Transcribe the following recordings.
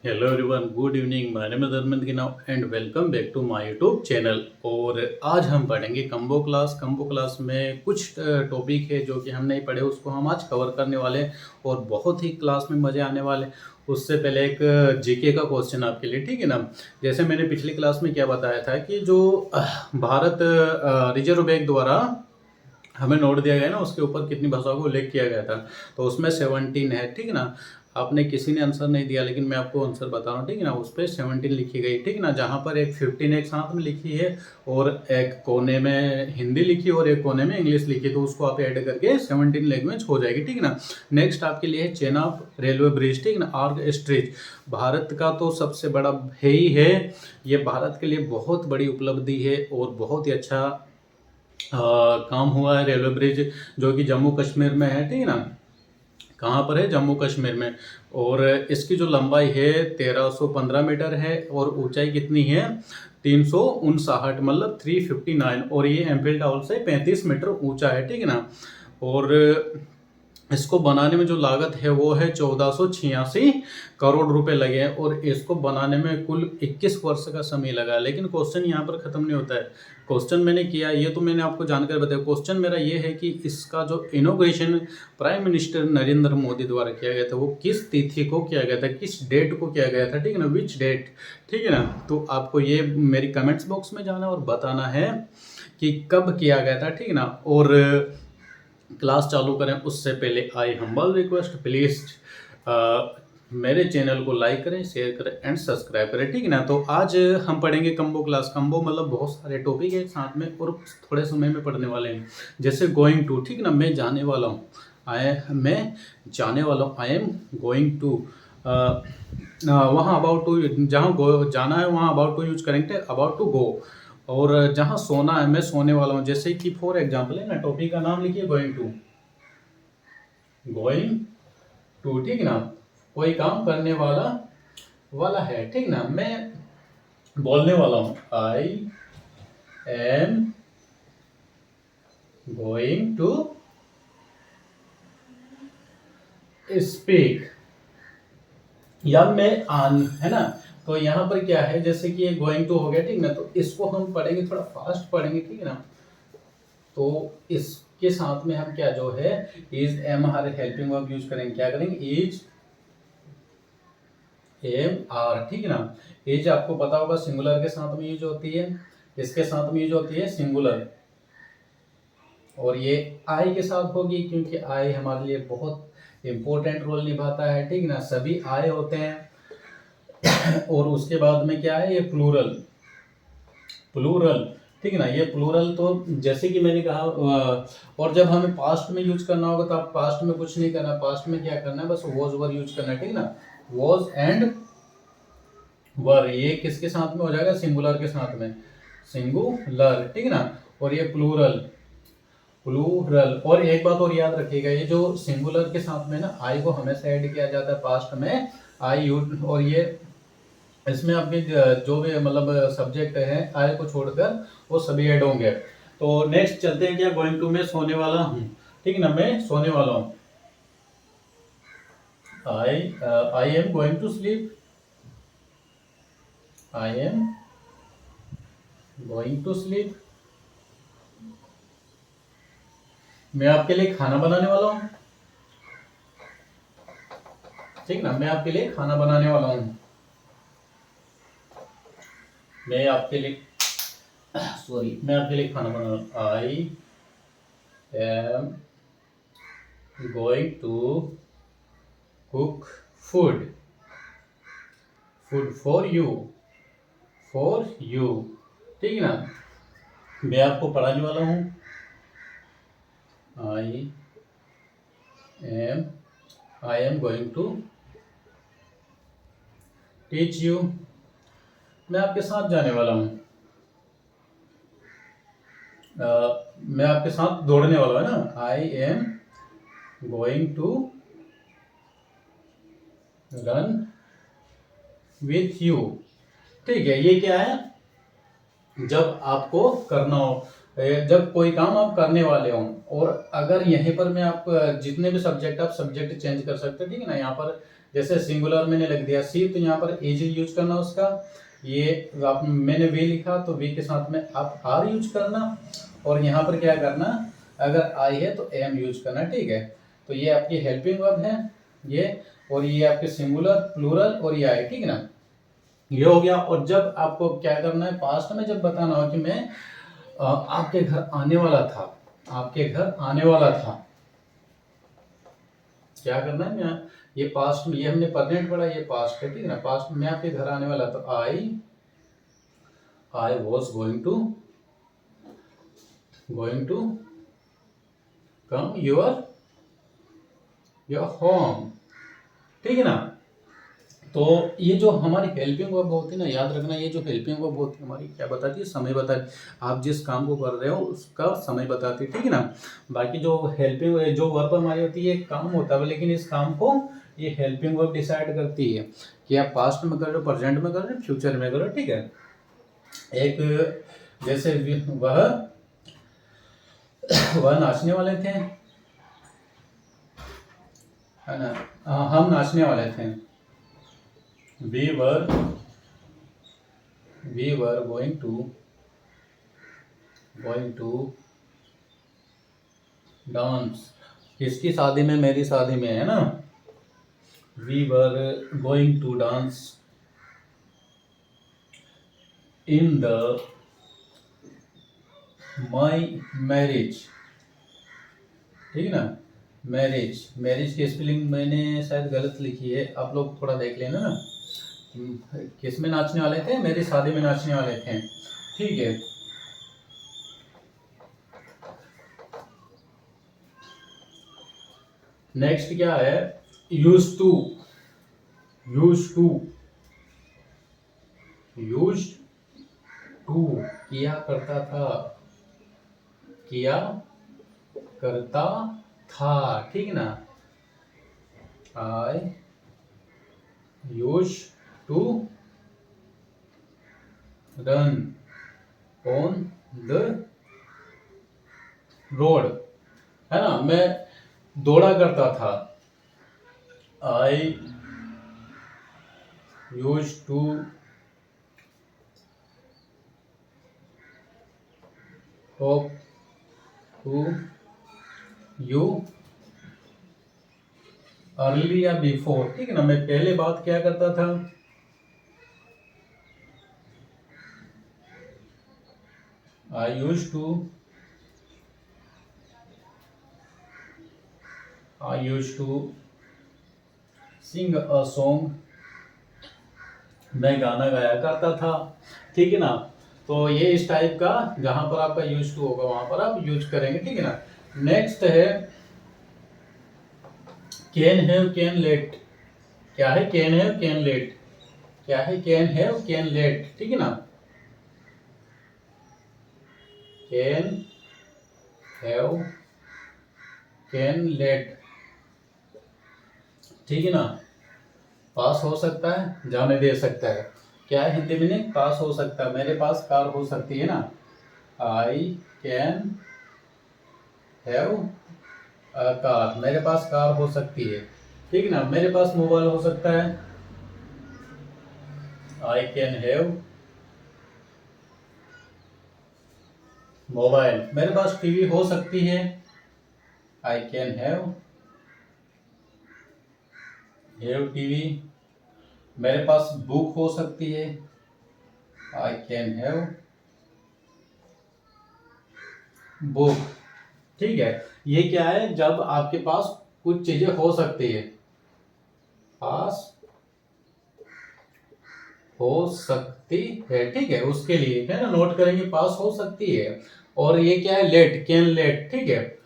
Hello everyone, good evening. My name is Arvind गिनाव and welcome back to my YouTube channel. और आज हम पढ़ेंगे कंबो क्लास में कुछ टॉपिक है जो कि हम नहीं पढ़े, उसको हम आज कवर करने वाले हैं और बहुत ही क्लास में मज़े आने वाले। उससे पहले एक जीके का क्वेश्चन आपके लिए, ठीक है ना। जैसे मैंने पिछली क्लास में क्या बताया था कि जो भारत रिजर्व बैंक द्वारा हमें नोट दिया गया ना, उसके ऊपर कितनी भाषाओं को उल्लेख किया गया था, तो उसमें 17 है, ठीक है ना। आपने किसी ने आंसर नहीं दिया, लेकिन मैं आपको आंसर बता रहा हूँ, ठीक है ना। उस पर 17 लिखी गई, ठीक है ना। जहाँ पर एक 15 एक साथ में लिखी है और एक कोने में हिंदी लिखी और एक कोने में इंग्लिश लिखी, तो उसको आप ऐड करके 17 लैंग्वेज हो जाएगी, ठीक है ना। नेक्स्ट आपके लिए है चेन ऑफ रेलवे ब्रिज, ठीक है ना। आर्क स्ट्रीट भारत का तो सबसे बड़ा है ही है, ये भारत के लिए बहुत बड़ी उपलब्धि है और बहुत ही अच्छा काम हुआ है। रेलवे ब्रिज जो कि जम्मू कश्मीर में है, ठीक है ना। कहाँ पर है? जम्मू कश्मीर में। और इसकी जो लंबाई है 1315 मीटर है और ऊंचाई कितनी है? 359, मतलब 359। और ये एम्फिल टावर से 35 मीटर ऊंचा है, ठीक है ना। और इसको बनाने में जो लागत है वो है 1486 करोड़ रुपए लगे हैं और इसको बनाने में कुल 21 वर्ष का समय लगा। लेकिन क्वेश्चन यहाँ पर खत्म नहीं होता है। क्वेश्चन मैंने किया, ये तो मैंने आपको जानकारी बताया। क्वेश्चन मेरा ये है कि इसका जो inauguration prime minister Narendra Modi द्वारा किया गया था वो किस तिथि को किया गया था, किस डेट को किया गया था, ठीक है ना। विच डेट, ठीक है ना। तो आपको ये मेरी कमेंट्स बॉक्स में जाना और बताना है कि कब किया गया था, ठीक है ना। और क्लास चालू करें उससे पहले आई हम्बल रिक्वेस्ट, प्लीज़ मेरे चैनल को लाइक करें, शेयर करें एंड सब्सक्राइब करें, ठीक है ना। तो आज हम पढ़ेंगे कंबो क्लास। कंबो मतलब बहुत सारे टॉपिक है साथ में और थोड़े समय में पढ़ने वाले हैं। जैसे गोइंग टू, ठीक है ना। मैं जाने वाला हूँ, मैं जाने वाला हूँ, आई एम गोइंग टू। वहाँ अबाउट टू, जहाँ जाना है वहाँ अबाउट टू यूज करेंगे, अबाउट टू गो। और जहाँ सोना है, मैं सोने वाला हूँ। जैसे कि फॉर एग्जाम्पल है ना, टॉपिक का नाम लिखिए गोइंग टू, गोइंग टू, ठीक है ना। कोई काम करने वाला है, ठीक ना। मैं बोलने वाला हूँ, I am going to speak, या मैं आन, है ना। तो यहाँ पर क्या है, जैसे कि ये गोइंग टू हो गया, ठीक ना। तो इसको हम पढ़ेंगे, थोड़ा फास्ट पढ़ेंगे, ठीक है ना। तो इसके साथ में हम क्या जो है is am are helping verb use करेंगे। क्या करेंगे? इज एम आर, ठीक है ना। एज आपको पता होगा सिंगुलर के साथ में यूज होती है, इसके साथ में यूज होती है सिंगुलर। और ये आई के साथ होगी क्योंकि आई हमारे लिए बहुत इंपॉर्टेंट रोल निभाता है, ठीक है ना। सभी आई होते हैं। और उसके बाद में क्या है, ये प्लूरल, प्लूरल, ठीक है ना। ये प्लूरल तो जैसे कि मैंने कहा, और जब हमें पास्ट में यूज करना होगा तो आप पास्ट में कुछ नहीं करना, पास्ट में क्या करना है, बस वॉज वर यूज करना है, ठीक है ना। वॉज एंड वर, ये किसके साथ में हो जाएगा? सिंगुलर के साथ में, सिंगुलर, ठीक है ना। और ये प्लूरल, प्लूरल। और एक बात और याद रखिएगा, ये जो सिंगुलर के साथ में ना आई को हमेशा ऐड किया जाता है पास्ट में, आई यूज। और ये इसमें आपके जो भी मतलब सब्जेक्ट है आई को छोड़कर वो सभी ऐड होंगे। तो नेक्स्ट चलते हैं, क्या गोइंग टू में सोने वाला हूँ, ठीक है ना। मैं सोने वाला हूँ, I am going to sleep, I am going to sleep. मैं आपके लिए खाना बनाने वाला हूँ, ठीक ना। मैं आपके लिए खाना बनाने वाला हूँ, मैं आपके लिए सॉरी, मैं आपके लिए खाना बना, I am going to cook food, food for you, ठीक है ना। मैं आपको पढ़ाने वाला हूँ, I am going to teach you. मैं आपके साथ जाने वाला हूँ, मैं आपके साथ दौड़ने वाला हूँ, है ना। I am going to run with you, ठीक है। ये क्या है? जब आपको करना हो, जब कोई काम आप करने वाले हो। और अगर यहीं पर मैं आप जितने भी सब्जेक्ट, आप सब्जेक्ट चेंज कर सकते हैं, ठीक है ना। यहाँ पर जैसे सिंगुलर मैंने लिख दिया सी, तो यहाँ पर इज यूज करना उसका। ये आप मैंने वी लिखा तो वी के साथ में आप आर यूज करना, और यहाँ पर क्या करना, अगर आई है तो एम यूज करना, ठीक है। तो ये आपकी हेल्पिंग वर्ब है ये, और ये आपके सिंगुलर, प्लूरल और ये आई, ठीक है ना, ये हो गया। और जब आपको क्या करना है, पास्ट में जब बताना हो कि मैं आपके घर आने वाला था, आपके घर आने वाला था, क्या करना है, मैं ये पास्ट में, ये हमने प्रेजेंट पढ़ा, ये पास्ट है, ठीक है ना। पास्ट में मैं आपके घर आने वाला, तो I was going to come your home, ठीक है ना। तो ये जो हमारी हेल्पिंग वर्ब होती है ना, याद रखना, ये जो हेल्पिंग वर्ब होती है हमारी क्या बताती है, समय बताती है। आप जिस काम को कर रहे हो उसका समय बताती है, ठीक है ना। बाकी जो हेल्पिंग जो वर्ब हमारी होती है, ये काम होता है, लेकिन इस काम को ये हेल्पिंग वर्ब डिसाइड करती है कि आप पास्ट में कर रहे हो, प्रेजेंट में कर रहे हो, फ्यूचर में कर रहे हो, ठीक है। एक जैसे वह नाचने वाले थे, है ना, हम नाचने वाले थे, we were going to dance, किसकी शादी में, मेरी शादी में, है ना। we were going to dance in my marriage, ठीक है ना। मैरिज की स्पेलिंग मैंने शायद गलत लिखी है, आप लोग थोड़ा देख लेना ना। किस में नाचने वाले थे, मेरी शादी में नाचने वाले थे, ठीक है। नेक्स्ट क्या है, यूज टू किया करता था, ठीक है ना। I use to run on the road, है ना, मैं दौड़ा करता था। I use to talk to you early या बिफोर, ठीक है ना, मैं पहले बात क्या करता था। I use to sing a song, मैं गाना गाया करता था, ठीक है ना। तो ये इस टाइप का, जहां पर आपका यूज टू होगा वहां पर आप यूज करेंगे, ठीक है ना। नेक्स्ट है कैन हैव कैन लेट, क्या है, कैन हैव कैन लेट, क्या है, कैन हैव कैन लेट, ठीक है ना। कैन हैव कैन लेट, ठीक है ना। पास हो सकता है, जाने दे सकता है, क्या है हिंदी में, पास हो सकता है, मेरे पास कार हो सकती है ना, I can have a car, मेरे पास कार हो सकती है, ठीक है ना। मेरे पास मोबाइल हो सकता है, आई कैन हैव मोबाइल। मेरे पास टीवी हो सकती है, आई कैन हैव टीवी। मेरे पास बुक हो सकती है, आई कैन हैव बुक, ठीक है। ये क्या है, जब आपके पास कुछ चीजें हो सकती है, पास हो सकती है, ठीक है, उसके लिए है ना, नोट करेंगे, पास हो सकती है। और ये क्या है, लेट, कैन लेट, ठीक है।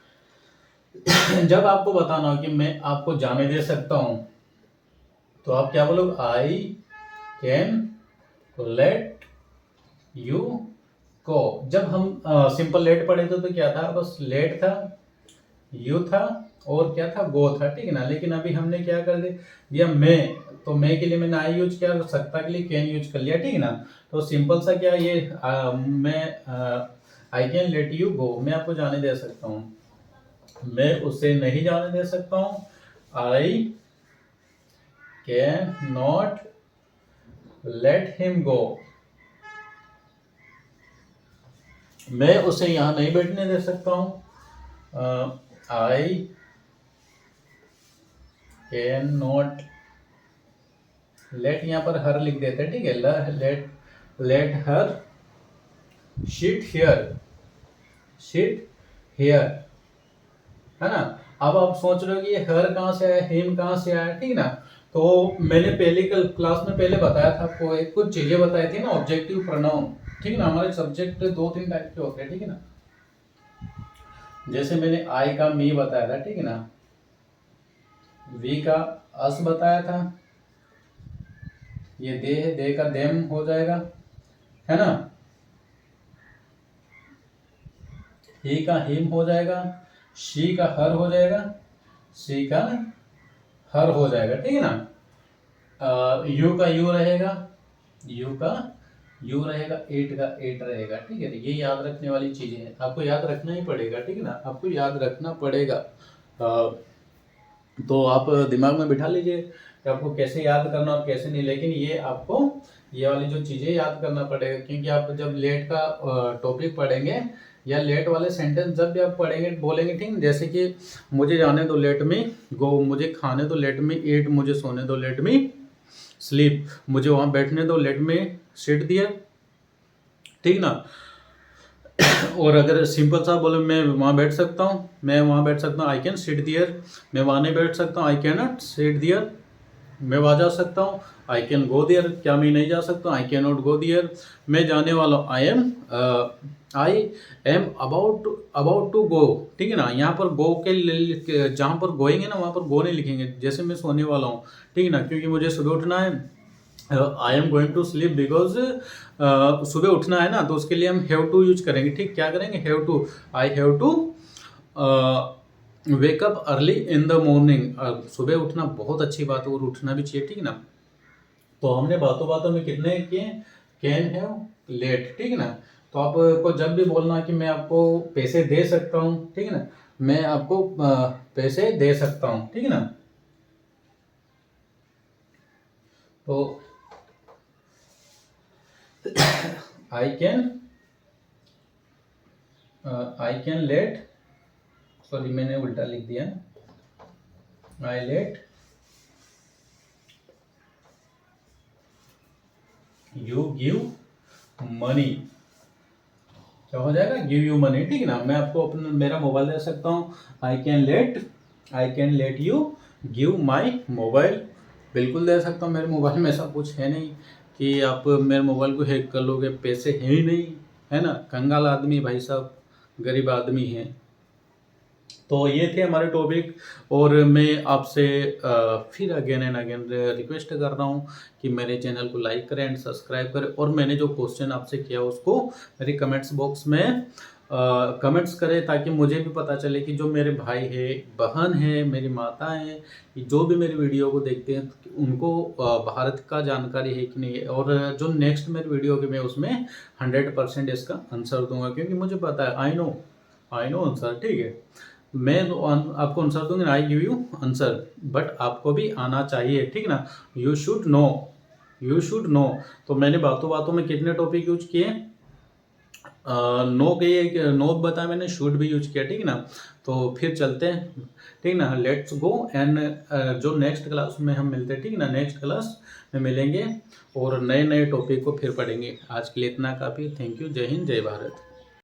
जब आपको बताना हो कि मैं आपको जाने दे सकता हूं, तो आप क्या बोलोगे, आई कैन लेट यू को। जब हम सिंपल लेट पढ़े थे तो क्या था, बस लेट था, यू था, और क्या था, गो था, ठीक है ना। लेकिन अभी हमने क्या कर दिया, मैं, तो मैं के लिए मैंने आई यूज किया, सकता के लिए कैन यूज कर लिया, ठीक है ना। तो सिंपल सा क्या ये मैं I can let you go, मैं आपको जाने दे सकता हूँ, मैं उसे नहीं जाने दे सकता हूँ, I can not let him go, मैं उसे यहां नहीं बैठने दे सकता हूं। आई कैन नॉट, लेट यहां पर हर लिख देते हैं, ठीक है, लेट हर सिट हियर, है ना। अब आप सोच रहे हो कि ये हर कहां से आया, हिम कहां से आया, ठीक ना। तो मैंने पहले क्लास में पहले बताया था आपको, एक कुछ चीजें बताई थी ना, ऑब्जेक्टिव प्रोनाउन, ठीक ना। हमारे सब्जेक्ट 2-3 टाइप के होते हैं, ठीक है ना। जैसे मैंने आई का मी बताया था, ठीक है ना, वी का अस बताया था, ये दे है, दे का देम हो जाएगा, है ना। ही का हिम हो जाएगा, शी का हर हो जाएगा, सी का हर हो जाएगा, ठीक है ना। यू का यू रहेगा, यू का यू रहेगा, एट का एट रहेगा, ठीक है। ये याद रखने वाली चीजें हैं, आपको याद रखना ही पड़ेगा, ठीक है ना, आपको याद रखना पड़ेगा। तो आप दिमाग में बिठा लीजिए कि आपको कैसे याद करना और कैसे नहीं, लेकिन ये आपको ये वाली जो चीजें याद करना पड़ेगा, क्योंकि आप जब लेट का टॉपिक पढ़ेंगे या लेट वाले सेंटेंस जब भी आप पढ़ेंगे बोलेंगे, ठीक है, जैसे कि मुझे जाने दो लेट मी गो, मुझे खाने दो लेट मी ईट, मुझे सोने दो लेट मी स्लीप, मुझे वहां बैठने दो लेट मी सिट दियर, ठीक ना। और अगर सिंपल सा बोले मैं वहाँ बैठ सकता हूँ, मैं वहाँ बैठ सकता हूँ, आई कैन सिट दियर, मैं वहाँ नहीं बैठ सकता हूँ, आई कैन नॉट सिट दियर, मैं वहाँ जा सकता हूँ, आई कैन गो दियर, क्या मैं नहीं जा सकता हूँ, आई कैन नॉट गो दियर, मैं जाने वाला हूँ, I am about to go, ठीक है ना। यहाँ पर गो के जहाँ पर गोएंगे ना वहाँ पर गो नहीं लिखेंगे, जैसे मैं सोने वाला हूँ, ठीक है ना, क्योंकि मुझे सुबह उठना है, I am going to sleep because सुबह उठना है ना, तो उसके लिए हम हैव टू यूज करेंगे, ठीक, क्या करेंगे, have to, I have to wake up early in the morning, सुबह उठना बहुत अच्छी बात है और उठना भी चाहिए, ठीक है ना। तो हमने बातों बातों में कितने किए, कैन हैव लेट, ठीक है ना। तो आपको जब भी बोलना कि मैं आपको पैसे दे सकता हूँ, ठीक है ना, मैं आपको पैसे दे सकता हूँ, ठीक है ना। तो आई कैन लेट, सॉरी मैंने उल्टा लिख दिया, I let you give money, क्या हो जाएगा, गिव यू मनी, ठीक है ना। मैं आपको अपना मेरा मोबाइल दे सकता हूँ, I can let you give my mobile, बिल्कुल दे सकता हूँ। मेरे मोबाइल में ऐसा कुछ है नहीं कि आप मेरे मोबाइल को हैक कर लोगे, पैसे हैं ही नहीं, है ना, कंगाल आदमी भाई साहब, गरीब आदमी हैं। तो ये थे हमारे टॉपिक, और मैं आपसे फिर अगेन एंड अगेन रिक्वेस्ट कर रहा हूँ कि मेरे चैनल को लाइक करें एंड सब्सक्राइब करें, और मैंने जो क्वेश्चन आपसे किया उसको मेरे कमेंट्स बॉक्स में कमेंट्स करें, ताकि मुझे भी पता चले कि जो मेरे भाई है, बहन है, मेरी माता है, जो भी मेरी वीडियो को देखते हैं उनको भारत का जानकारी है कि नहीं है, और जो नेक्स्ट मेरी वीडियो होगी मैं उसमें 100% इसका आंसर दूंगा, क्योंकि मुझे पता है, आई नो आंसर, ठीक है। मैं तो आपको आंसर दूंगा, I give you answer, but आपको भी आना चाहिए, ठीक ना। You should know. तो मैंने बातों बातों में कितने टॉपिक यूज किए, नो बताया मैंने, शुड भी यूज किया, ठीक है ना। तो फिर चलते हैं, ठीक ना, लेट्स गो एंड जो नेक्स्ट क्लास में हम मिलते हैं, ठीक है ना, नेक्स्ट क्लास में मिलेंगे और नए नए टॉपिक को फिर पढ़ेंगे। आज के लिए इतना काफ़ी, थैंक यू, जय हिंद, जय भारत।